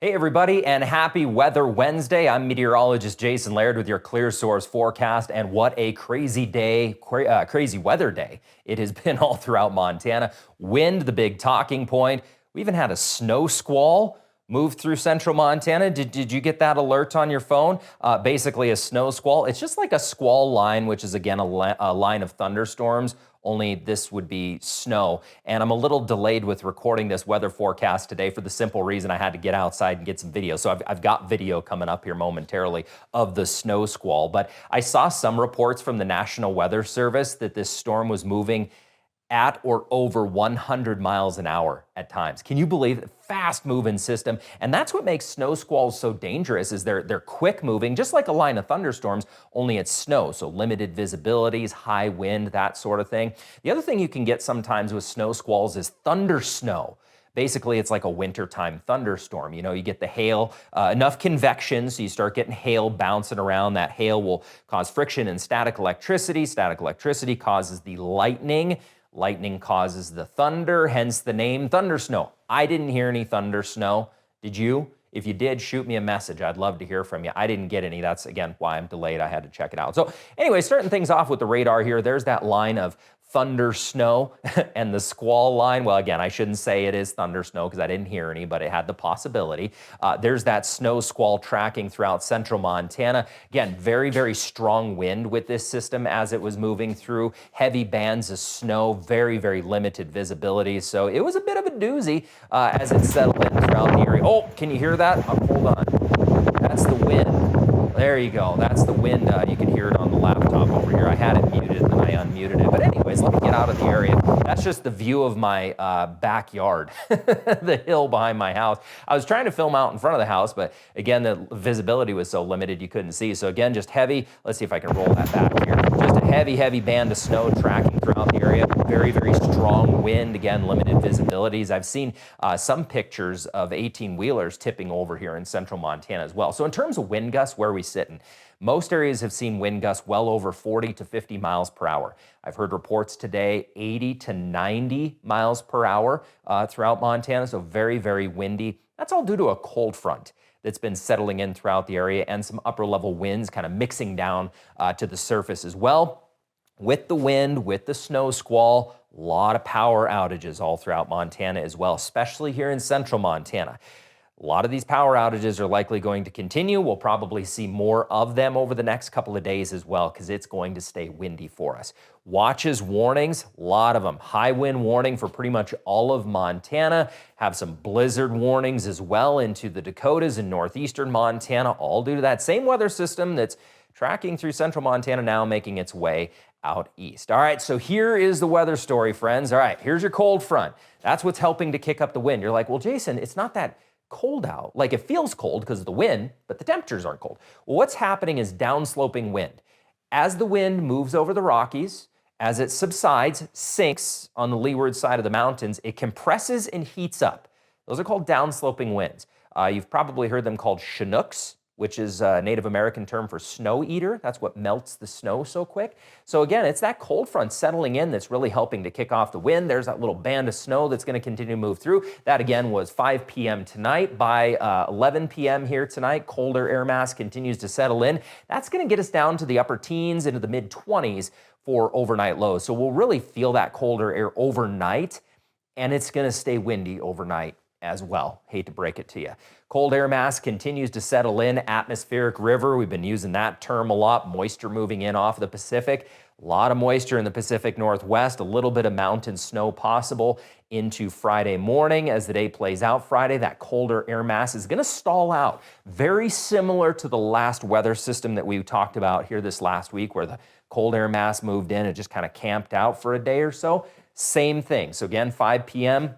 Hey everybody, and happy Weather Wednesday. I'm meteorologist Jason Laird with your Clear Source forecast, and what a crazy day, crazy weather day it has been all throughout Montana. Wind, the big talking point. We even had a snow squall move through central Montana. Did you get that alert on your phone? Basically a snow squall. It's just like a squall line, which is again a line of thunderstorms, only this would be snow. And I'm a little delayed with recording this weather forecast today for the simple reason I had to get outside and get some video. So I've got video coming up here momentarily of the snow squall. But I saw some reports from the National Weather Service that this storm was moving at or over 100 miles an hour at times. Can you believe it? Fast moving system. And that's what makes snow squalls so dangerous is they're quick moving, just like a line of thunderstorms, only it's snow. So limited visibilities, high wind, that sort of thing. The other thing you can get sometimes with snow squalls is thunder snow. Basically, it's like a wintertime thunderstorm. You know, you get the hail, enough convection, so you start getting hail bouncing around. That hail will cause friction and static electricity. Static electricity causes the lightning. Lightning causes the thunder, hence the name thunder snow. I didn't hear any thunder snow. Did you? If you did, shoot me a message. I'd love to hear from you. I didn't get any. That's, again, why I'm delayed. I had to check it out. So anyway, starting things off with the radar here, there's that line of thunder snow and the squall line. Well, again, I shouldn't say it is thunder snow because I didn't hear any, but it had the possibility. There's that snow squall tracking throughout central Montana. Again, very, very strong wind with this system as it was moving through. Heavy bands of snow, very, very limited visibility. So it was a bit of a doozy as it settled in throughout the area. Oh, can you hear that? Hold on. That's the wind. There you go. That's the wind. You can hear it on the laptop over here. I had it muted and then I unmuted it. But anyways, let me get out of the area. That's just the view of my backyard, the hill behind my house. I was trying to film out in front of the house, but again, the visibility was so limited you couldn't see. So again, just heavy. Let's see if I can roll that back here. Just a heavy, heavy band of snow tracking throughout the area. Very, very strong wind. Again, limited visibilities. I've seen some pictures of 18-wheelers tipping over here in central Montana as well. So in terms of wind gusts, where are we sitting? Most areas have seen wind gusts well over 40 to 50 miles per hour. I've heard reports today 80 to 90 miles per hour throughout Montana, so very, very windy. That's all due to a cold front that's been settling in throughout the area and some upper level winds kind of mixing down to the surface as well. With the wind, with the snow squall, a lot of power outages all throughout Montana as well, especially here in central Montana. A lot of these power outages are likely going to continue. We'll probably see more of them over the next couple of days as well because it's going to stay windy for us. Watches, warnings, a lot of them. High wind warning for pretty much all of Montana. Have some blizzard warnings as well into the Dakotas and northeastern Montana, all due to that same weather system that's tracking through central Montana now, making its way out east. All right, so here is the weather story, friends. All right, here's your cold front. That's what's helping to kick up the wind. You're like, well, Jason, it's not that cold out. Like it feels cold because of the wind, but the temperatures aren't cold. Well, what's happening is downsloping wind. As the wind moves over the Rockies, as it subsides, sinks on the leeward side of the mountains, it compresses and heats up. Those are called downsloping winds. You've probably heard them called Chinooks, which is a Native American term for snow eater. That's what melts the snow so quick. So again, it's that cold front settling in that's really helping to kick off the wind. There's that little band of snow that's going to continue to move through. That again was 5 p.m. tonight. By 11 p.m. here tonight, colder air mass continues to settle in. That's going to get us down to the upper teens into the mid 20s for overnight lows. So we'll really feel that colder air overnight, and it's going to stay windy overnight as well. Hate to break it to you. Cold air mass continues to settle in. Atmospheric river, we've been using that term a lot. Moisture moving in off the Pacific. A lot of moisture in the Pacific Northwest. A little bit of mountain snow possible into Friday morning. As the day plays out Friday, that colder air mass is going to stall out. Very similar to the last weather system that we talked about here this last week, where the cold air mass moved in and just kind of camped out for a day or so. Same thing. So again, 5 p.m.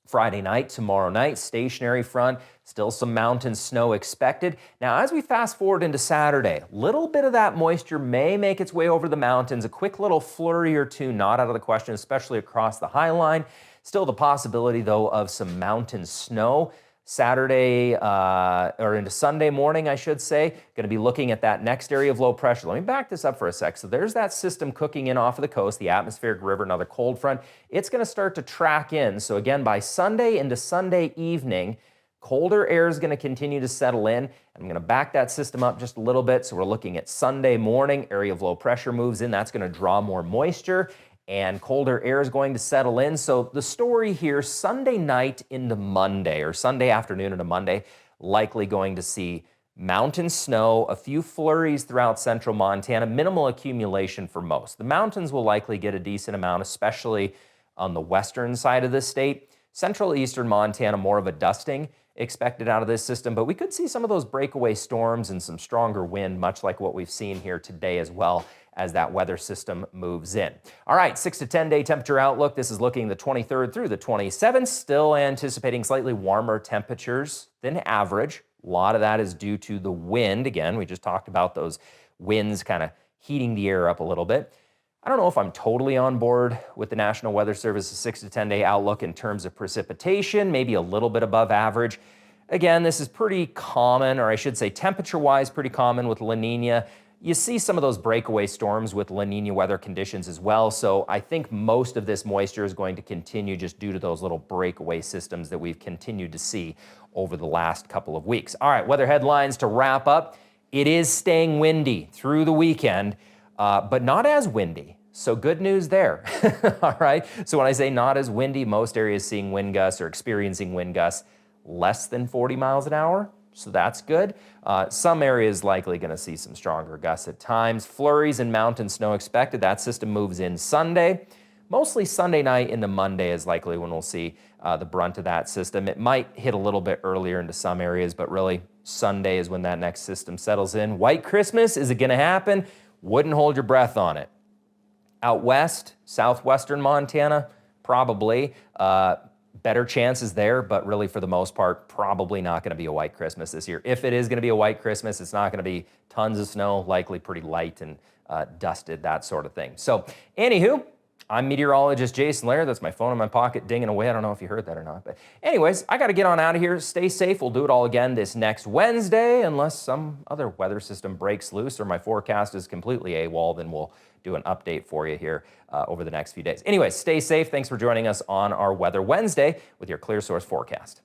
Friday night, tomorrow night, stationary front, still some mountain snow expected. Now, as we fast forward into Saturday, a little bit of that moisture may make its way over the mountains. A quick little flurry or two, not out of the question, especially across the High Line. Still the possibility, though, of some mountain snow. Saturday, or into Sunday morning, I should say, going to be looking at that next area of low pressure. Let me back this up for a sec. So there's that system cooking in off of the coast, the atmospheric river, another cold front. It's going to start to track in. So again, by Sunday into Sunday evening, Colder air is going to continue to settle in. I'm going to back that system up just a little bit. So we're looking at Sunday morning, area of low pressure moves in. That's going to draw more moisture and colder air is going to settle in. So the story here, Sunday night into Monday or Sunday afternoon into Monday, likely going to see mountain snow, a few flurries throughout central Montana, minimal accumulation for most. The mountains will likely get a decent amount, especially on the western side of the state. Central eastern Montana, more of a dusting expected out of this system, but we could see some of those breakaway storms and some stronger wind, much like what we've seen here today as well as that weather system moves in. All right, 6 to 10 day temperature outlook. This is looking the 23rd through the 27th, still anticipating slightly warmer temperatures than average. A lot of that is due to the wind. Again, we just talked about those winds kind of heating the air up a little bit. I don't know if I'm totally on board with the National Weather Service's 6 to 10 day outlook in terms of precipitation, maybe a little bit above average. Again, this is pretty common, or I should say temperature-wise pretty common with La Nina. You see some of those breakaway storms with La Nina weather conditions as well, so I think most of this moisture is going to continue just due to those little breakaway systems that we've continued to see over the last couple of weeks. All right, weather headlines to wrap up. It is staying windy through the weekend, but not as windy. So good news there. All right, so when I say not as windy, most areas seeing wind gusts or experiencing wind gusts less than 40 miles an hour. So that's good. Some areas likely going to see some stronger gusts at times. Flurries and mountain snow expected. That system moves in Sunday. Mostly Sunday night into Monday is likely when we'll see the brunt of that system. It might hit a little bit earlier into some areas, but really Sunday is when that next system settles in. White Christmas, is it going to happen? Wouldn't hold your breath on it. Out west, southwestern Montana, probably. Better chances there, but really for the most part, probably not going to be a white Christmas this year. If it is going to be a white Christmas, it's not going to be tons of snow, likely pretty light and dusted, that sort of thing. So anywho, I'm meteorologist Jason Laird. That's my phone in my pocket dinging away. I don't know if you heard that or not. But anyways, I got to get on out of here. Stay safe. We'll do it all again this next Wednesday, unless some other weather system breaks loose or my forecast is completely AWOL, then we'll do an update for you here over the next few days. Anyways, stay safe. Thanks for joining us on our Weather Wednesday with your Clear Source forecast.